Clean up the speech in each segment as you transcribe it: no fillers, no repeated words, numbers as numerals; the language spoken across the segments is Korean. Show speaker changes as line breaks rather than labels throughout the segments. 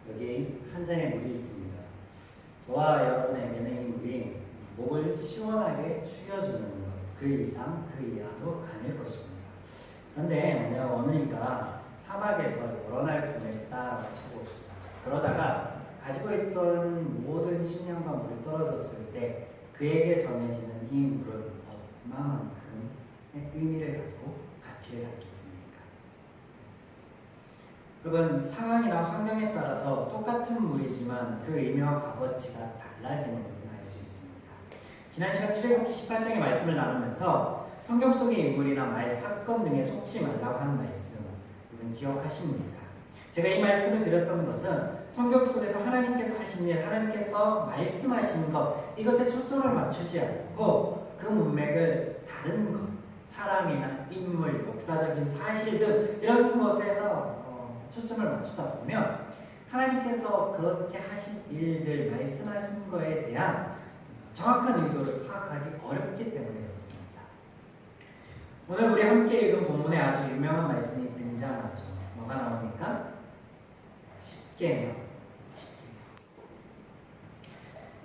여기 한 잔의 물이 있습니다. 저와 여러분에게는 이 물이 목을 시원하게 죽여주는 것, 그 이상 그 이하도 아닐 것입니다. 그런데 만약 어느 이가 사막에서 여러 날 보냈다라고 쳐봅시다. 그러다가 가지고 있던 모든 식량과 물이 떨어졌을 때 그에게 전해지는 이 물은 얼마만큼의 의미를 갖고 가치를 갖겠습니까? 여러분, 상황이나 환경에 따라서 똑같은 물이지만 그 의미와 값어치가 달라지는 것을 알 수 있습니다. 지난 시간 출애굽기 18장의 말씀을 나누면서 성경 속의 인물이나 말, 사건 등에 속지 말라고 하는 말씀, 여러분 기억하십니까? 제가 이 말씀을 드렸던 것은 성경 속에서 하나님께서 하신 일, 하나님께서 말씀하신 것, 이것에 초점을 맞추지 않고 그 문맥을 다른 것, 사람이나 인물, 역사적인 사실 등 이런 것에서 초점을 맞추다 보면 하나님께서 그렇게 하신 일들, 말씀하신 거에 대한 정확한 의도를 파악하기 어렵기 때문에 그렇습니다. 오늘 우리 함께 읽은 본문에 아주 유명한 말씀이 등장하죠. 뭐가 나옵니까? 십계명.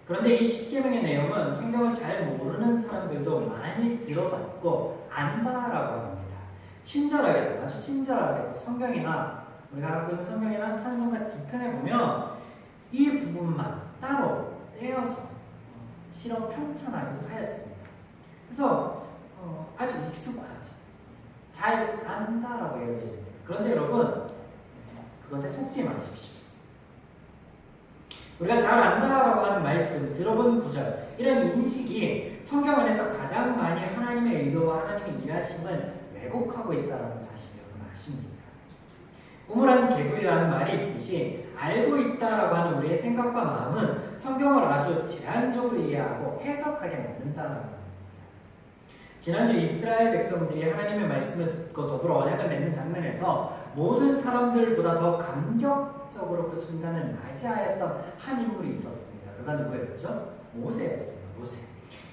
그런데 이 십계명의 내용은 성경을 잘 모르는 사람들도 많이 들어봤고 안다라고 합니다. 친절하게도, 아주 친절하게도 성경이나 우리가 갖고 있는 성경이나 찬송가 뒤편에 보면 이 부분만 따로 떼어서 실어 편찬하기도 하였습니다. 그래서 아주 익숙하죠. 잘 안다라고 여겨집니다. 그런데 여러분, 그것에 속지 마십시오. 우리가 잘 안다라고 하는 말씀, 들어본 구절, 이런 인식이 성경 안에서 가장 많이 하나님의 의도와 하나님의 일하심을 왜곡하고 있다는 사실 여러분 아십니까? 우물한 개구리라는 말이 있듯이 알고 있다라고 하는 우리의 생각과 마음은 성경을 아주 제한적으로 이해하고 해석하게 만든다는 겁니다. 지난주 이스라엘 백성들이 하나님의 말씀을 듣고 더불어 언약을 맺는 장면에서 모든 사람들보다 더 감격적으로 그 순간을 맞이하였던 한 인물이 있었습니다. 그가 누구였죠? 모세였습니다. 모세.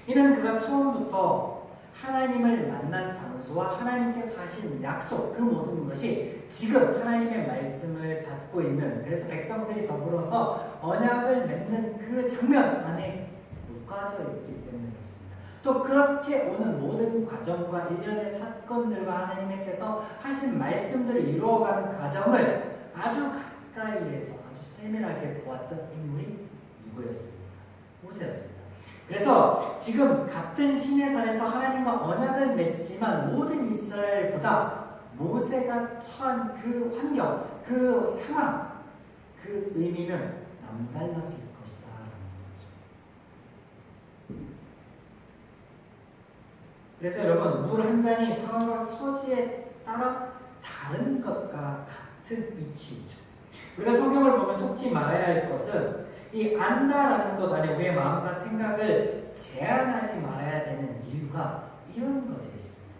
이는 그가 처음부터 하나님을 만난 장소와 하나님께서 하신 약속, 그 모든 것이 지금 하나님의 말씀을 받고 있는, 그래서 백성들이 더불어서 언약을 맺는 그 장면 안에 녹아져 있기 때문에 그렇습니다. 또 그렇게 오는 모든 과정과 일련의 사건들과 하나님께서 하신 말씀들을 이루어가는 과정을 아주 가까이에서 아주 세밀하게 보았던 인물이 누구였습니까? 모세였습니다. 그래서 지금 같은 시내산에서 하나님과 언약을 맺지만 모든 이스라엘보다 모세가 처한 그 환경, 그 상황, 그 의미는 남달랐을 것이다 라는 거죠. 그래서 여러분, 물 한 잔이 상황과 처지에 따라 다른 것과 같은 이치이죠. 우리가 성경을 보면 속지 말아야 할 것은 이 안다라는 것 안에 우리의 마음과 생각을 제한하지 말아야 되는 이유가 이런 것에 있습니다.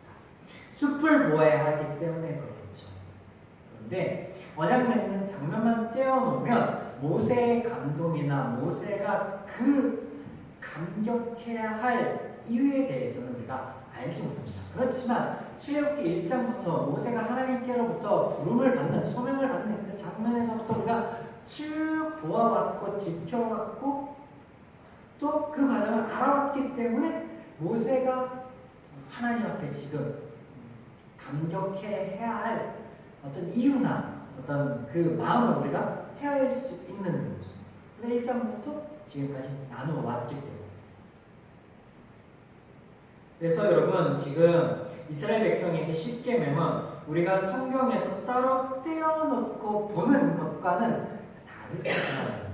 숲을 보아야 하기 때문에 그렇죠. 그런데 언약 맺는 장면만 떼어놓으면 모세의 감동이나 모세가 그 감격해야 할 이유에 대해서는 우리가 알지 못합니다. 그렇지만 출애굽기 1장부터 모세가 하나님께로부터 부름을 받는, 소명을 받는 그 장면에서부터 우리가 쭉 보아왔고 지켜왔고 또 그 과정을 알아왔기 때문에 모세가 하나님 앞에 지금 감격해야 할 어떤 이유나 어떤 그 마음을 우리가 헤아릴 수 있는 거죠. 1장부터 지금까지 나누어왔기 때문에. 그래서 여러분, 지금 이스라엘 백성에게 십계명은 우리가 성경에서 따로 떼어놓고 보는 것과는 다르지 않습니다.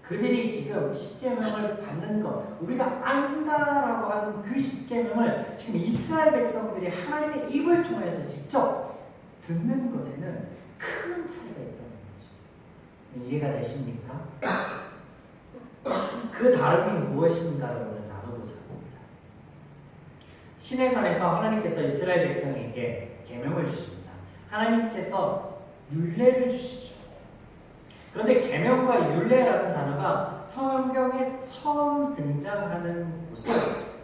그들이 지금 십계명을 받는 것, 우리가 안다라고 하는 그 십계명을 지금 이스라엘 백성들이 하나님의 입을 통해서 직접 듣는 것에는 큰 차이가 있다는 거죠. 이해가 되십니까? 그 다름이 무엇인가를 오늘 나눠보자 합니다. 시내산에서 하나님께서 이스라엘 백성에게 계명을 주십니다. 하나님께서 율례를 주시죠. 그런데 계명과 율례라는 단어가 성경에 처음 등장하는 곳은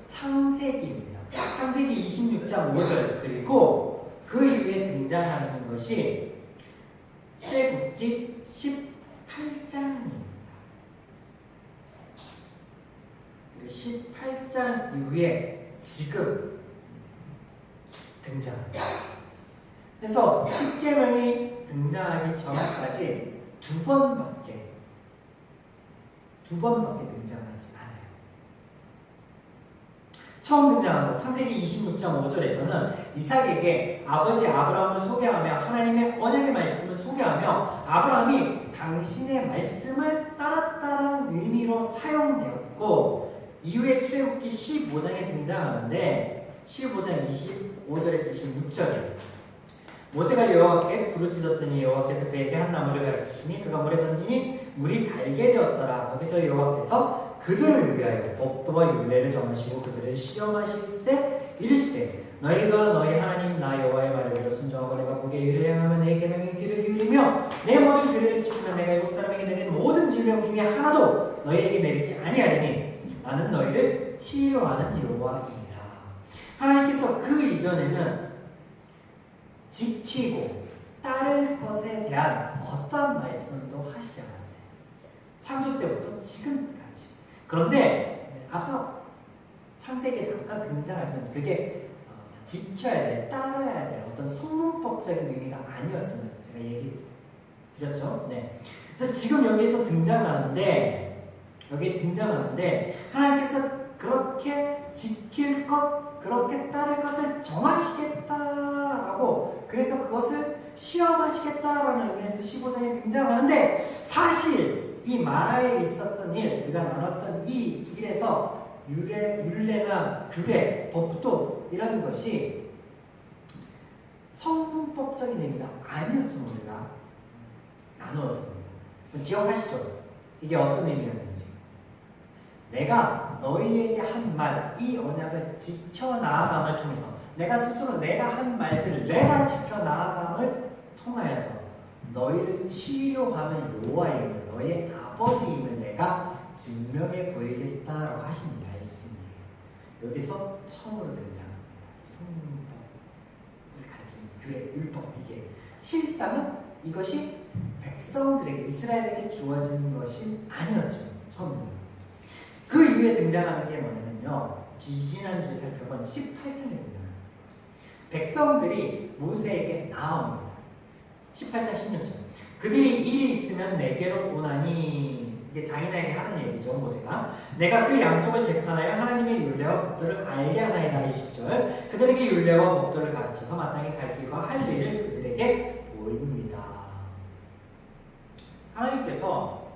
창세기입니다. 창세기 26장 5절, 그리고 그 이후에 등장하는 것이 출애굽기 18장 이후에 지금 등장합니다. 그래서 십계명이 등장하기 전까지 두 번밖에 등장하지 않아요. 처음 등장한 거 창세기 26장 5절에서는 이삭에게 아버지 아브라함을 소개하며 하나님의 언약의 말씀을 소개하며 아브라함이 당신의 말씀을 따랐다는 의미로 사용되었고, 이후에 출애굽기 15장에 등장하는데 15장 25절에서 26절에 모세가 여호와께 부르짖었더니 여호와께서 그에게 한 나무를 가리키시니 그가 물에 던지니 물이 달게 되었더라. 거기서 여호와께서 그들을 위하여 법도와 율례를 정하시고 그들을 시험하실세 이르시되 너희가 너희 하나님 나 여호와의 말을 들어 순종하고 내가 보기에 이를 행하면 내 계명에 귀를 기울이며 내 모든 규례를 지키면 내가 일곱 사람에게 내린 모든 질병 중에 하나도 너희에게 내리지 아니하리니 나는 너희를 치료하는 여호와이니라. 하나님께서 그 이전에는 지키고 따를 것에 대한 어떠한 말씀도 하시지 않았어요. 창조 때부터 지금까지. 그런데 앞서 창세기에 잠깐 등장하지만 그게 지켜야 될, 따라야 될 어떤 성문법적인 의미가 아니었으면 제가 얘기 드렸죠. 네. 그래서 지금 여기서 등장하는데 하나님께서 그렇게 지킬 것, 그렇게 따를 것을 정하시겠다라고, 그래서 그것을 시험하시겠다라는 의미에서 15장에 등장하는데, 사실 이 마라에 있었던 일, 우리가 나눴던 이 일에서 율례나 규례, 법도 이런 것이 성문법적인 의미가 아니었음을 우리가 나누었습니다. 기억하시죠? 이게 어떤 의미였는지. 내가 너희에게 한 말, 이 언약을 지켜나아감을 통해서, 내가 스스로 내가 한 말들을 내가 지켜나아감을 통하여서 너희를 치료하는 여호와임을, 너희의 아버지임을 내가 증명해 보이겠다라고 하신 말씀이에요. 여기서 처음으로 등장합니다. 성문법을 가리키는 규례, 율법, 이게 실상은 이것이 백성들에게, 이스라엘에게 주어진 것이 아니었죠. 처음 등장. 그 이후에 등장하는 게 뭐냐면요, 지지난주에 살펴본 18장에 등장합니다. 백성들이 모세에게 나옵니다. 18장 16절. 그들이 일이 있으면 내게로 오나니, 이게 장인에게 하는 얘기죠. 모세가 내가 그 양쪽을 재판하여 하나님의 율례와 법도를 알게 하나이다. 20절. 그들에게 율례와 법도를 가르쳐서 마땅히 갈 길과 할 일을 그들에게 보입니다. 하나님께서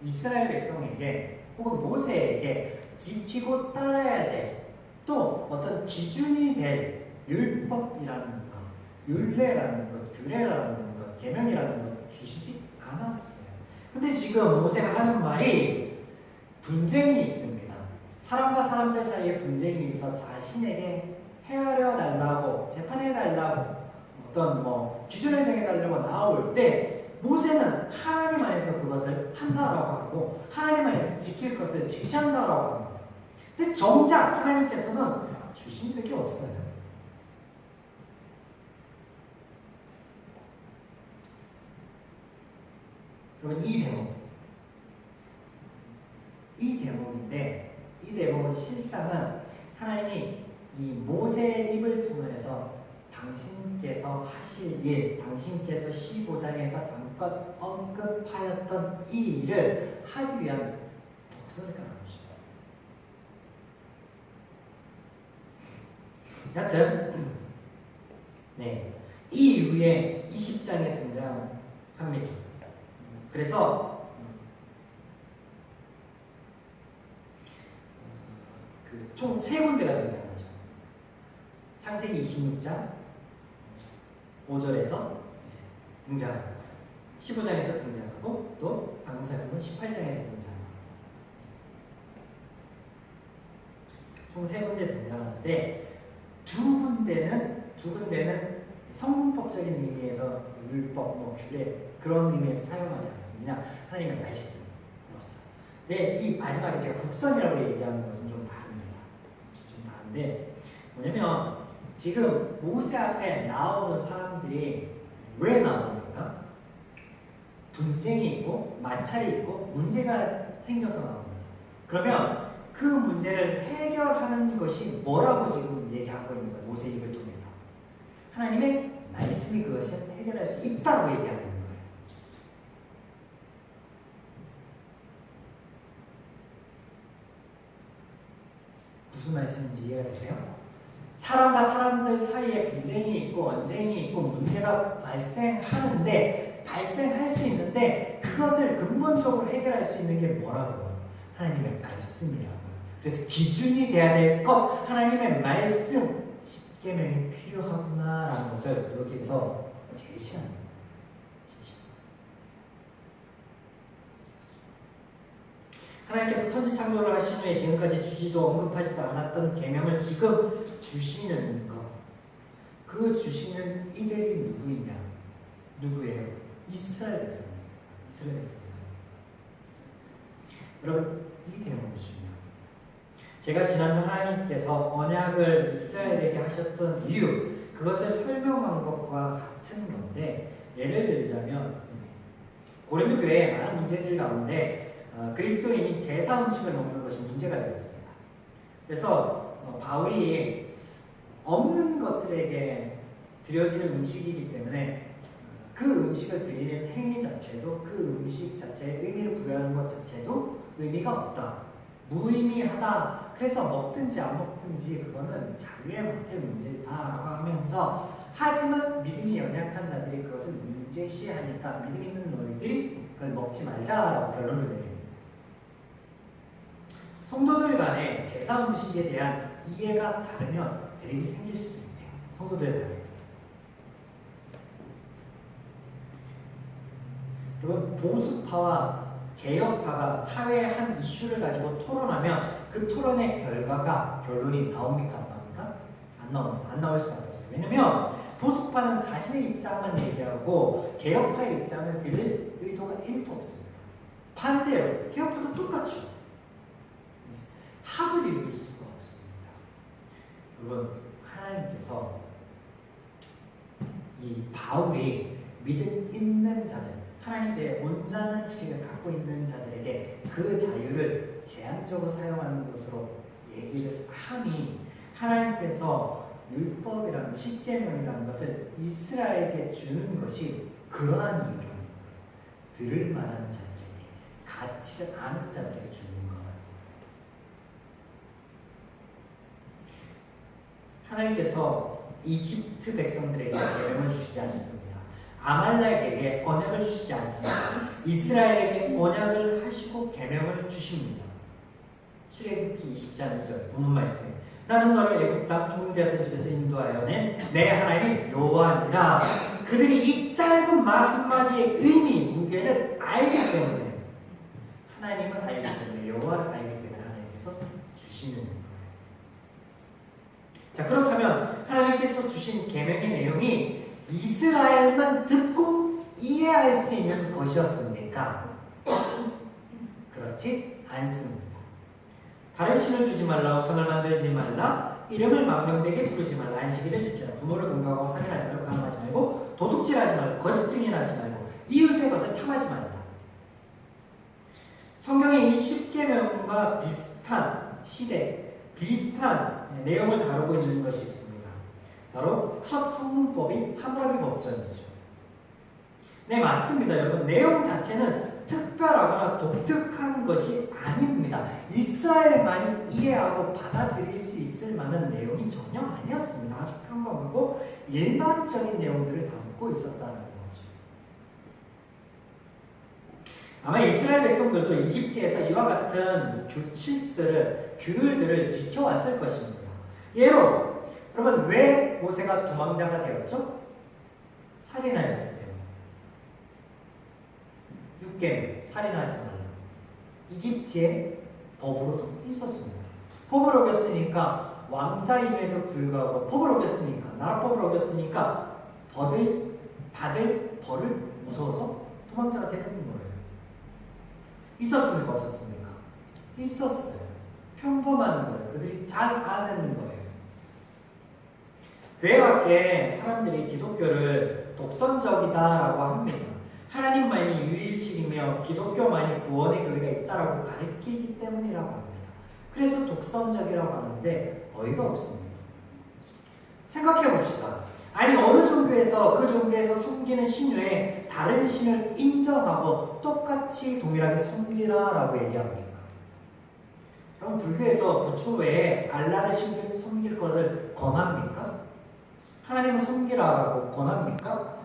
이스라엘 백성에게 혹은 모세에게 지키고 따라야 될 또 어떤 기준이 될 율법이라는 것, 율례라는 것, 규례라는 것, 계명이라는 것 주시지 않았어요. 근데 지금 모세가 하는 말이 분쟁이 있습니다. 사람과 사람들 사이에 분쟁이 있어 자신에게 헤아려 달라고, 재판해 달라고, 어떤 기준을 정해 달라고 나올 때 모세는 하나님 안에서 그것을 한다라고 하고 하나님 안에서 지킬 것을 지시한다라고 합니다. 근데 정작 하나님께서는 주신 적이 없어요. 여러분, 이 대목인데 이 대목은 실상은 하나님이 이 모세의 입을 통해서 당신께서 하실 일, 당신께서 15장에서 잠깐 언급하였던 이 일을 하기 위한 독선을 깔아놓으십니다. 여튼 네, 이 이후에 20장에 등장합니다. 그래서 총 3군데가 등장하죠. 창세기 26장 5절에서 등장하고, 15장에서 등장하고, 또 방금 살펴본 18장에서 등장하고, 총 3군데 등장하는데 두 군데는 성문법적인 의미에서 율법, 규례 그런 의미에서 사용하지 않습니다. 하나님의 말씀으로서. 네, 이 마지막에 제가 복선이라고 얘기하는 것은 좀 다릅니다. 좀 다른데 뭐냐면 지금 모세 앞에 나오는 사람들이 왜 나옵니까? 분쟁이 있고 마찰이 있고 문제가 생겨서 나옵니다. 그러면 그 그 문제를 해결하는 것이 뭐라고 지금 얘기하고 있는 거예요. 모세입을 통해서. 하나님의 말씀이 그것을 해결할 수 있다고 얘기하고 있는 거예요. 무슨 말씀인지 이해가 되세요? 사람과 사람들 사이에 분쟁이 있고 언쟁이 있고 문제가 발생하는데 발생할 수 있는데 그것을 근본적으로 해결할 수 있는 게 뭐라고요? 하나님의 말씀이라고요. 그래서 기준이 돼야 될 것, 하나님의 말씀, 십계명이 필요하구나라는 것을 여기서 제시하는 거예요. 하나님께서 천지 창조를 하신 후에 지금까지 주지도 언급하지도 않았던 계명을 지금 주시는 것. 그 주시는 이들이 누구이냐? 누구예요? 이스라엘 백성입니다. 이스라엘 백성입니다. 여러분, 이 대목이 중요합니다. 제가 지난주 하나님께서 언약을 이스라엘에게 하셨던 이유, 그것을 설명한 것과 같은 건데, 예를 들자면 고린도 교회의 많은 문제들 가운데 그리스도인이 제사 음식을 먹는 것이 문제가 되었습니다. 그래서 바울이 없는 것들에게 드려지는 음식이기 때문에 그 음식을 드리는 행위 자체도 그 음식 자체에 의미를 부여하는 것 자체도 의미가 없다. 무의미하다. 그래서 먹든지 안 먹든지 그거는 자유에 맡길 문제다라고 하면서 하지만 믿음이 연약한 자들이 그것을 문제시하니까 믿음 있는 너희들이 그걸 먹지 말자라고 결론을 내립니다. 성도들 간에 제사 음식에 대한 이해가 다르면 대립이 생길 수도 있대요. 성도들 간에. 여러분, 보수파와 개혁파가 사회의 한 이슈를 가지고 토론하면 그 토론의 결론이 나옵니까? 안 나옵니까? 안 나옵니다. 안 나올 수밖에 없어요. 왜냐면 보수파는 자신의 입장만 얘기하고 개혁파의 입장을 들을 의도가 1도 없습니다. 반대로 개혁파도 똑같죠. 합을 이룰 수가 없습니다. 여러분, 하나님께서 이 바울이 믿음 있는 자들, 하나님 대해 온전한 지식을 갖고 있는 자들에게 그 자유를 제한적으로 사용하는 것으로 얘기를 하니 하나님께서 율법이라는 십계명이라는 것을 이스라엘에게 주는 것이 그러한 이유라는 거예요. 들을 만한 자들에게, 가치를 아는 자들에게 주는 거예요. 하나님께서 이집트 백성들에게 계명을 주시지 않습니다. 아말렉에게 언약을 주시지 않습니다. 이스라엘에게 언약을 하시고 계명을 주십니다. 출애굽기 20장 2절 본문 말씀. 나는 너를 애굽 땅 종되었던 집에서 인도하여 낸 내 하나님 여호와니라. 그들이 이 짧은 말 한마디의 의미, 무게를 알기 때문에 하나님을 알기 때문에 여호와를 알기 때문에 하나님께서 주시는 거예요. 자, 그렇다면 하나님께서 주신 계명의 내용이 이스라엘만 듣고 이해할 수 있는 것이었습니까? 그렇지 않습니다. 다른 신을 두지 말라, 우상을 만들지 말라, 이름을 망령되게 부르지 말라, 안식일을 지키라, 부모를 공경하고 살인하지 말고 간음하지 말고 도둑질하지 말고 거짓 증인하지 말고 이웃의 것을 탐하지 말라. 성경의 이 십계명과 비슷한 시대, 비슷한 내용을 다루고 있는 것이 있습니다. 바로 첫 성문법인 하므라비 법전이죠. 네, 맞습니다. 여러분, 내용 자체는 특별하거나 독특한 것이 아닙니다. 이스라엘만이 이해하고 받아들일 수 있을 만한 내용이 전혀 아니었습니다. 아주 평범하고 일반적인 내용들을 담고 있었다는 거죠. 아마 이스라엘 백성들도 이집트에서 이와 같은 규율들을 지켜왔을 것입니다. 예로 여러분, 왜 모세가 도망자가 되었죠? 살인하였기 때문에. 6계명, 살인하지 말라. 이집트의 법으로도 있었습니다. 법을 어겼으니까 왕자임에도 불구하고 법을 어겼으니까, 나라법을 어겼으니까 받을 벌을 무서워서 도망자가 되는 거예요. 있었습니까? 없었습니까? 있었어요. 평범한 거예요. 그들이 잘 아는 거예요. 교회 밖에 사람들이 기독교를 독선적이다라고 합니다. 하나님만이 유일신이며 기독교만이 구원의 교리가 있다라고 가르치기 때문이라고 합니다. 그래서 독선적이라고 하는데 어이가 없습니다. 생각해 봅시다. 아니 어느 종교에서 그 종교에서 섬기는 신 외에 다른 신을 인정하고 똑같이 동일하게 섬기라라고 얘기합니까? 그럼 불교에서 부처 외에 알라를 섬길 것을 권합니까? 하나님을 섬기라고 권합니까?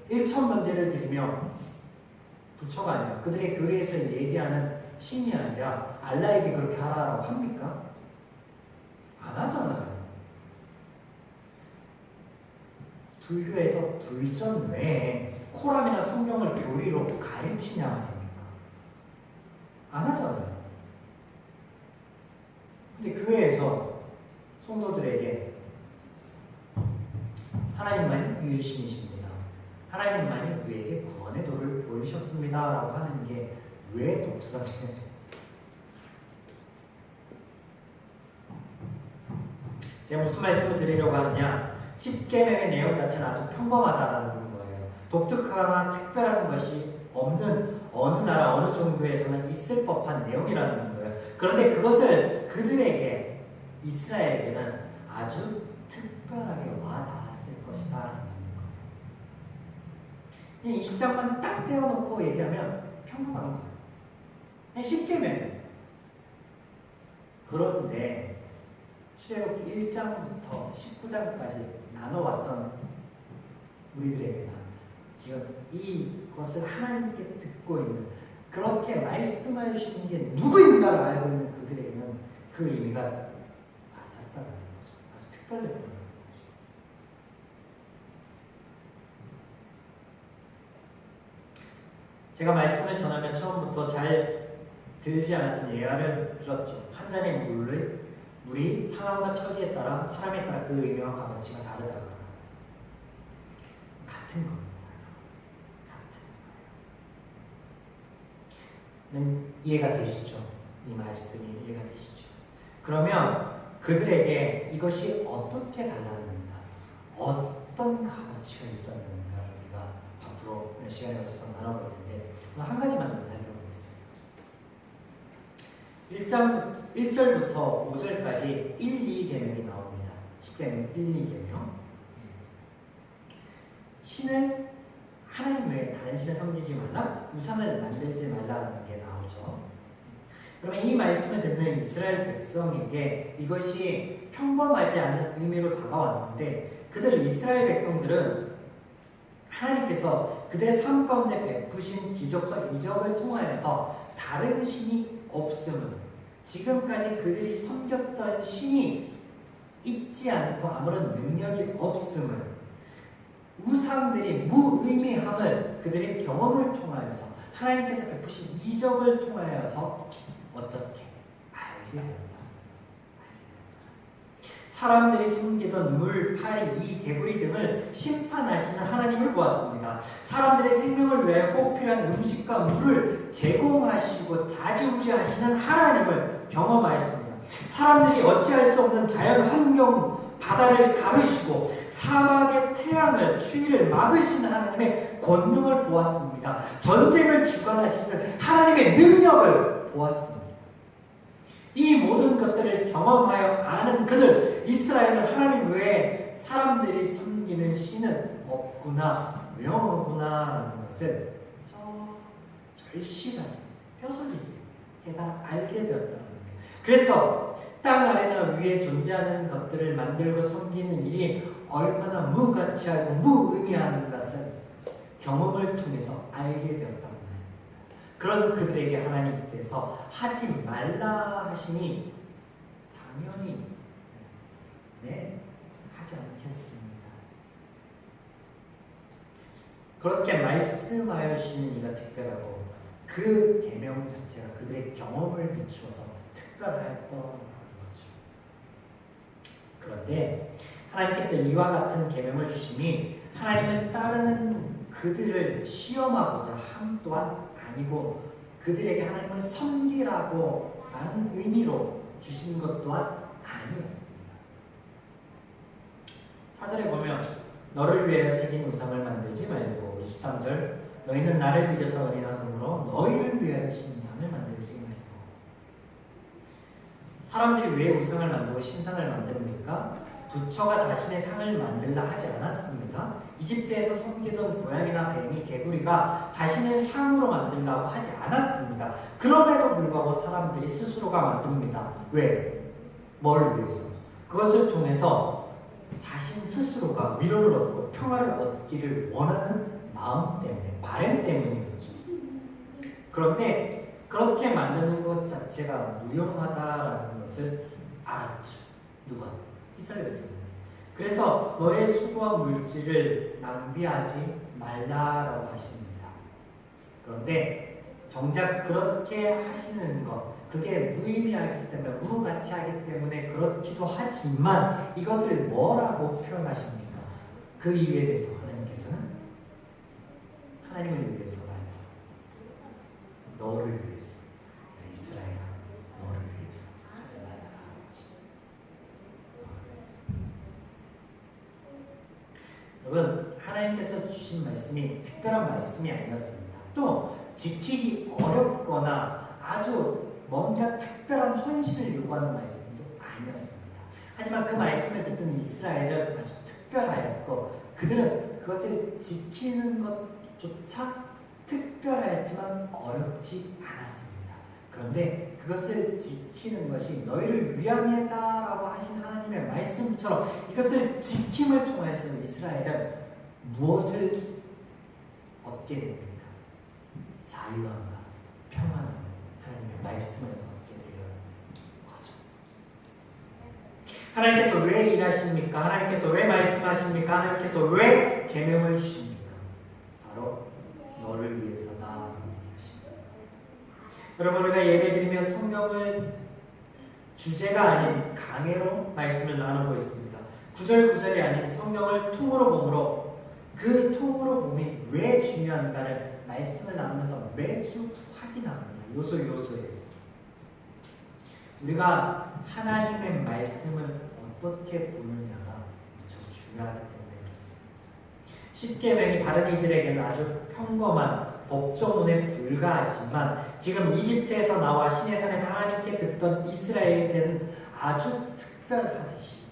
일천번제를 드리며 부처가 아니라 그들의 교리에서 얘기하는 신이 아니라 알라에게 그렇게 하라고 합니까? 안 하잖아요. 불교에서 불전 외에 코람이나 성경을 교리로 가르치냐 아닙니까? 안 하잖아요. 근데 교회에서 성도들에게 하나님만이 유일 신이십니다. 하나님만이 우리에게 구원의 도를 보이셨습니다. 라고 하는 게 왜 독선이에요? 제가 무슨 말씀을 드리려고 하느냐? 10계명의 내용 자체는 아주 평범하다라는 거예요. 독특하거나 특별한 것이 없는 어느 나라 어느 종교에서는 있을 법한 내용이라는 거예요. 그런데 그것을 그들에게 이스라엘에게는 아주 특별하게 와닿았을 것이다 라는 거예요. 20장만 딱 떼어놓고 얘기하면 평범한 거예요. 10계명. 그런데 출애굽기 1장부터 19장까지 나눠왔던 우리들에게는 지금 이것을 하나님께 듣고 있는, 그렇게 말씀해 주시는 게 누구인가를 알고 있는 그들에게는 그 의미가 달랐다는 거죠. 아주 특별했다는 거죠. 제가 말씀을 전하면 처음부터 잘 들지 않았던 예화를 들었죠. 한 잔의 물이 상황과 처지에 따라, 사람에 따라 그 의미와 값어치가 다르다. 같은 겁니다. 같은 거예요. 이해가 되시죠? 이 말씀이 이해가 되시죠? 그러면 그들에게 이것이 어떻게 달랐는가, 어떤 값어치가 있었는가를 우리가 앞으로 몇 시간에 걸쳐서 나눠볼 텐데, 한 가지만 더 살펴보겠습니다. 1절부터 5절까지 1, 2계명이 나옵니다. 10계명 1, 2계명. 신을 하나님 외에 다른 신을 섬기지 말라, 우상을 만들지 말라라는 게 나오죠. 그러면 이 말씀을 듣는 이스라엘 백성에게 이것이 평범하지 않은 의미로 다가왔는데, 그들 이스라엘 백성들은 하나님께서 그들의 삶 가운데 베푸신 기적과 이적을 통하여서 다른 신이 없음을, 지금까지 그들이 섬겼던 신이 있지 않고 아무런 능력이 없음을, 우상들이 무의미함을 그들의 경험을 통하여서, 하나님께서 베푸신 이적을 통하여서 어떻게 알게 되었다. 사람들이 섬기던 물, 파리, 이, 개구리 등을 심판하시는 하나님을 보았습니다. 사람들의 생명을 위하여 꼭 필요한 음식과 물을 제공하시고 자주우지하시는 하나님을 경험하였습니다. 사람들이 어찌할 수 없는 자연 환경, 바다를 가르시고 사막의 태양을, 추위를 막으시는 하나님의 권능을 보았습니다. 전쟁을 주관하시는 하나님의 능력을 보았습니다. 이 모든 것들을 경험하여 아는 그들, 이스라엘은 하나님 외에 사람들이 섬기는 신은 없구나, 명하구나 라는 것을 절실하게, 뼈저리게 깨달아 알게 되었다는 거예요. 그래서 땅 아래나 위에 존재하는 것들을 만들고 섬기는 일이 얼마나 무가치하고 무의미하는 것을 경험을 통해서 알게 되었다. 그런 그들에게 하나님께서 하지 말라 하시니 당연히 하지 않겠습니다. 그렇게 말씀하여 주시는 이가 특별하고, 그 계명 자체가 그들의 경험을 비추어서 특별하였던 거죠. 그런데 하나님께서 이와 같은 계명을 주심이 하나님을 따르는 그들을 시험하고자 함 또한 아니고, 그들에게 하나님을 섬기라고 라는 의미로 주신 것 또한 아니었습니다. 4절에 보면 너를 위하여 새긴 우상을 만들지 말고, 23절 너희는 나를 믿어서 은혜나 금으로 너희를 위하여 신상을 만들지 말고. 사람들이 왜 우상을 만들고 신상을 만듭니까? 부처가 자신의 상을 만들라 하지 않았습니다. 이집트에서 섬기던 고양이나 뱀이 개구리가 자신의 상으로 만들라고 하지 않았습니다. 그럼에도 불구하고 사람들이 스스로가 만듭니다. 왜? 뭘 위해서? 그것을 통해서 자신 스스로가 위로를 얻고 평화를 얻기를 원하는 마음 때문에, 바람 때문이겠죠. 그런데 그렇게 만드는 것 자체가 무용하다라는 것을 알았죠. 누가? 이스라엘 백성들. 그래서 너의 수고와 물질을 낭비하지 말라라고 하십니다. 그런데 정작 그렇게 하시는 것, 그게 무의미하기 때문에, 무가치하기 때문에 그렇기도 하지만 이것을 뭐라고 표현하십니까? 그 이유에 대해서 하나님께서는 하나님을 위해서가 아니라 너를 위해서, 이스라엘아, 너를 위해서 하지 말라라고 하십니다. 여러분, 하나님께서 주신 말씀이 특별한 말씀이 아니었습니다. 또 지키기 어렵거나 아주 뭔가 특별한 헌신을 요구하는 말씀도 아니었습니다. 하지만 그 말씀을 듣는 이스라엘은 아주 특별하였고 그들은 그것을 지키는 것조차 특별하였지만 어렵지 않았습니다. 그런데 그것을 지키는 것이 너희를 위함이다라고 하신 하나님의 말씀처럼 이것을 지킴을 통해서 이스라엘은 무엇을 얻게 됩니까? 자유함과 평안을 하나님의 말씀에서 얻게 되는 거죠. 하나님께서 왜 일하십니까? 하나님께서 왜 말씀하십니까? 하나님께서 왜 계명을 주십니까? 바로 너를 위해서다. 여러분, 우리가 예배드리며 성경을 주제가 아닌 강해로 말씀을 나누고 있습니다. 구절구절이 아닌 성경을 통으로 봄으로 그 통으로 봄이 왜 중요한가를 말씀을 나누면서 매주 확인합니다. 요소에서 우리가 하나님의 말씀을 어떻게 보느냐가 무척 중요하기 때문에 그렇습니다. 십계명이 다른 이들에게는 아주 평범한 법조문에 불과하지만 지금 이집트에서 나와 시내산에서 하나님께 듣던 이스라엘에게는 아주 특별하듯이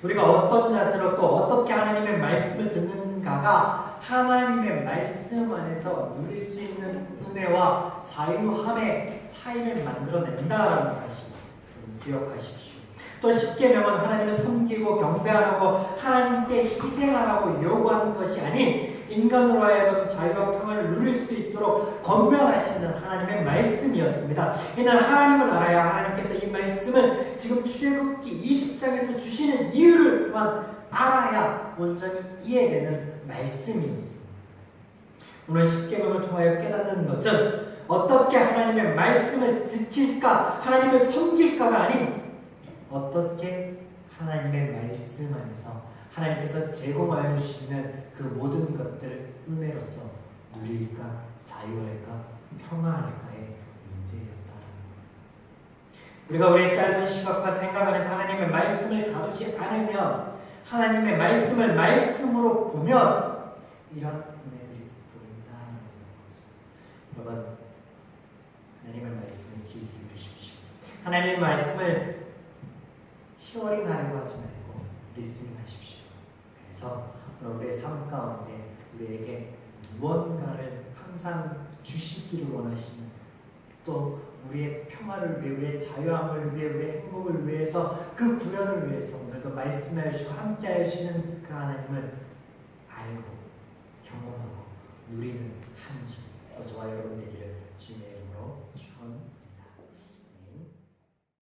우리가 어떤 자세로 또 어떻게 하나님의 말씀을 듣는가가 하나님의 말씀 안에서 누릴 수 있는 은혜와 자유함의 차이를 만들어낸다라는 사실을 기억하십시오. 또 십계명은 하나님을 섬기고 경배하라고 하나님께 희생하라고 요구하는 것이 아닌 인간으로 하여금 자유와 평안을 누릴 수 있도록 건면하시는 하나님의 말씀이었습니다. 이날 하나님을 알아야 하나님께서 이 말씀을 지금 출애굽기 20장에서 주시는 이유를 또한 알아야 온전히 이해되는 말씀이었습니다. 오늘 십계명을 통하여 깨닫는 것은 어떻게 하나님의 말씀을 지킬까, 하나님을 섬길까가 아닌 어떻게 하나님의 말씀 안에서 하나님께서 제공하여 주시는 그 모든 것들을 은혜로서 누릴까, 자유할까, 평화할까의 문제였다라는 것. 우리가 우리의 짧은 시각과 생각 안에서 하나님의 말씀을 가두지 않으면, 하나님의 말씀을 말씀으로 보면 이런 은혜들이 보인다는 거죠. 여러분, 하나님의 말씀을 귀 기울이십시오. 하나님의 말씀을 히어링 하려고 하지 말고 리스닝 하십시오. 그래서 우리의 삶 가운데 우리에게 무언가를 항상 주시기를 원하시는, 또 우리의 평화를 위해, 우리의 자유함을 위해, 우리의 행복을 위해서, 그 구원을 위해서 오늘도 말씀해 주시고 함께 하시는 그 하나님을 알고 경험하고 누리는 한 주, 저와 여러분 되기를 주님의 이름으로 축원합니다.